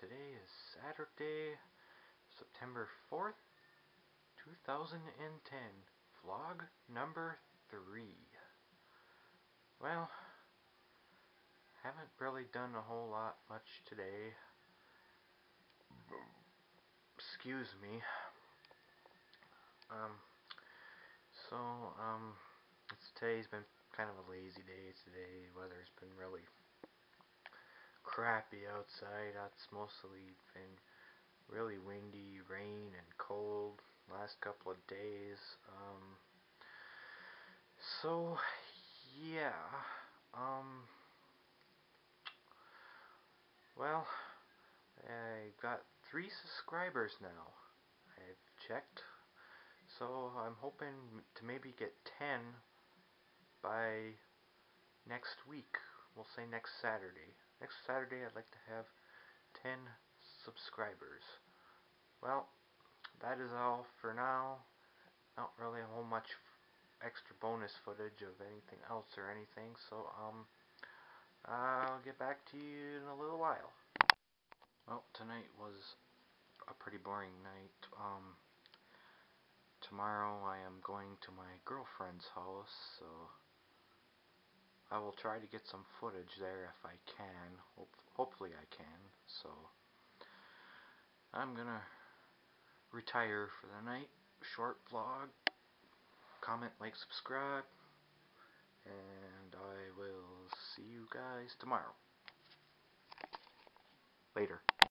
Today is Saturday, September 4th, 2010. Vlog number 3. Well, haven't really done a whole lot much today. Excuse me. So, today's been kind of a lazy day today. Weather's been really crappy outside. It's mostly been really windy, rain, and cold last couple of days. So yeah. Well, I got 3 subscribers now. I've checked. So I'm hoping to maybe get 10 by next week. We'll say next Saturday. Next Saturday I'd like to have 10 subscribers. Well, that is all for now. Not really a whole much extra bonus footage of anything else or anything, so I'll get back to you in a little while. Well, tonight was a pretty boring night. Tomorrow I am going to my girlfriend's house, so I will try to get some footage there if I can. Hopefully I can. So I'm gonna retire for the night. Short vlog. Comment, like, subscribe, and I will see you guys tomorrow. Later.